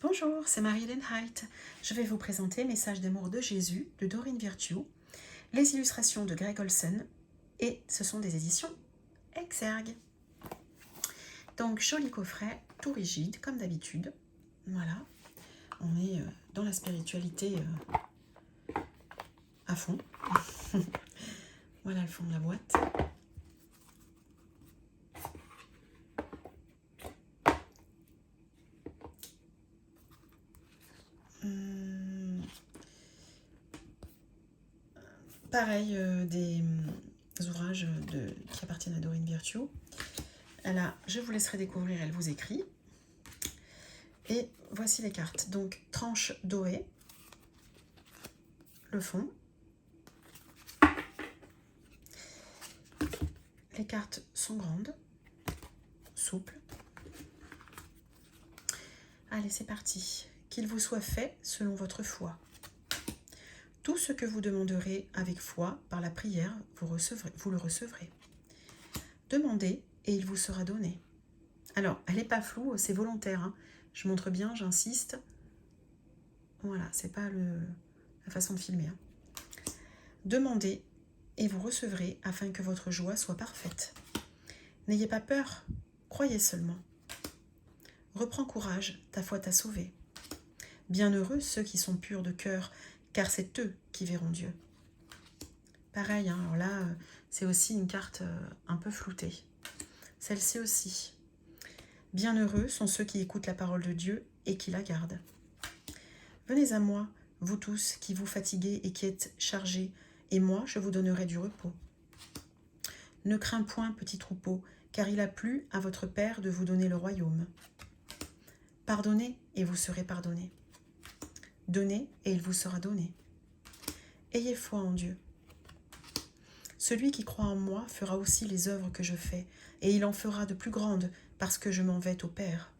Bonjour, c'est Marie-Hélène Height. Je vais vous présenter Message d'amour de Jésus de Doreen Virtue, les illustrations de Greg Olsen et ce sont des éditions Exergue. Donc joli coffret, tout rigide comme d'habitude. Voilà, on est dans la spiritualité à fond. Voilà le fond de la boîte. Pareil, des ouvrages qui appartiennent à Doreen Virtue. Là, je vous laisserai découvrir, elle vous écrit. Et voici les cartes. Donc, tranche dorée, le fond. Les cartes sont grandes, souples. Allez, c'est parti. Qu'il vous soit fait selon votre foi. Tout ce que vous demanderez avec foi par la prière, vous le recevrez. Demandez et il vous sera donné. Alors, elle n'est pas floue, c'est volontaire. Hein. Je montre bien, j'insiste. Voilà, c'est pas la façon de filmer. Hein. Demandez et vous recevrez afin que votre joie soit parfaite. N'ayez pas peur, croyez seulement. Reprends courage, ta foi t'a sauvé. Bienheureux ceux qui sont purs de cœur, car c'est eux qui verront Dieu. Pareil, hein, alors là, c'est aussi une carte un peu floutée. Celle-ci aussi. Bienheureux sont ceux qui écoutent la parole de Dieu et qui la gardent. Venez à moi, vous tous qui vous fatiguez et qui êtes chargés, et moi je vous donnerai du repos. Ne crains point, petit troupeau, car il a plu à votre Père de vous donner le royaume. Pardonnez et vous serez pardonnés. Donnez et il vous sera donné. Ayez foi en Dieu. Celui qui croit en moi fera aussi les œuvres que je fais, et il en fera de plus grandes, parce que je m'en vais au Père.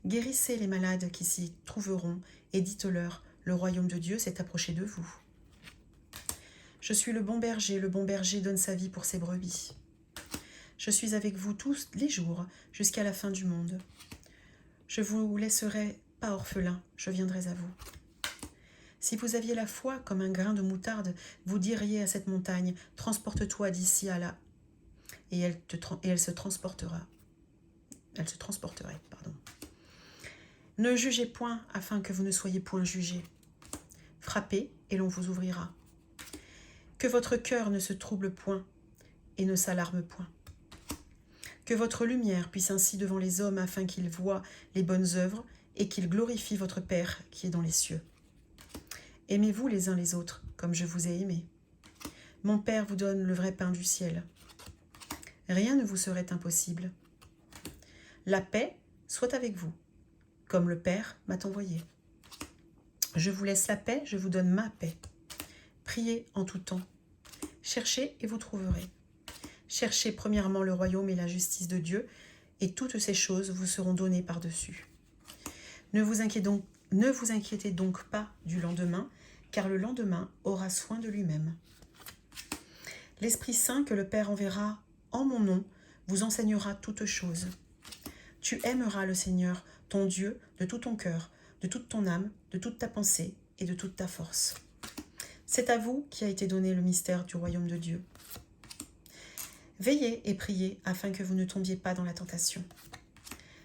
Guérissez les malades qui s'y trouveront, et dites-leur, le royaume de Dieu s'est approché de vous. Je suis le bon berger donne sa vie pour ses brebis. Je suis avec vous tous les jours, jusqu'à la fin du monde. Je vous laisserai pas orphelin, je viendrai à vous. Si vous aviez la foi comme un grain de moutarde, vous diriez à cette montagne, transporte-toi d'ici à là, et elle se transportera. Elle se transporterait, pardon. Ne jugez point, afin que vous ne soyez point jugés. Frappez, et l'on vous ouvrira. Que votre cœur ne se trouble point, et ne s'alarme point. Que votre lumière puisse ainsi devant les hommes, afin qu'ils voient les bonnes œuvres, et qu'ils glorifient votre Père qui est dans les cieux. Aimez-vous les uns les autres, comme je vous ai aimé. Mon Père vous donne le vrai pain du ciel. Rien ne vous serait impossible. La paix soit avec vous, comme le Père m'a envoyé. Je vous laisse la paix, je vous donne ma paix. Priez en tout temps. Cherchez et vous trouverez. Cherchez premièrement le royaume et la justice de Dieu, et toutes ces choses vous seront données par-dessus. Ne vous inquiétez donc pas du lendemain, car le lendemain aura soin de lui-même. L'Esprit Saint que le Père enverra en mon nom vous enseignera toutes choses. Tu aimeras le Seigneur, ton Dieu, de tout ton cœur, de toute ton âme, de toute ta pensée et de toute ta force. C'est à vous qui a été donné le mystère du royaume de Dieu. Veillez et priez afin que vous ne tombiez pas dans la tentation.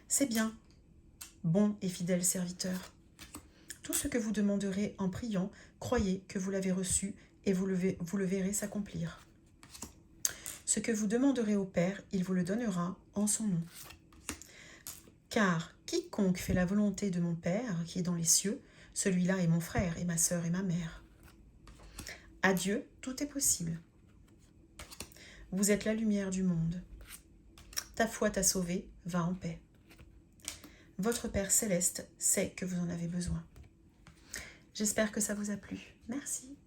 C'est bien, bon et fidèle serviteur. Tout ce que vous demanderez en priant, croyez que vous l'avez reçu et vous le verrez s'accomplir. Ce que vous demanderez au Père, il vous le donnera en son nom. Car quiconque fait la volonté de mon Père qui est dans les cieux, celui-là est mon frère et ma sœur et ma mère. À Dieu, tout est possible. Vous êtes la lumière du monde. Ta foi t'a sauvé, va en paix. Votre Père céleste sait que vous en avez besoin. J'espère que ça vous a plu. Merci.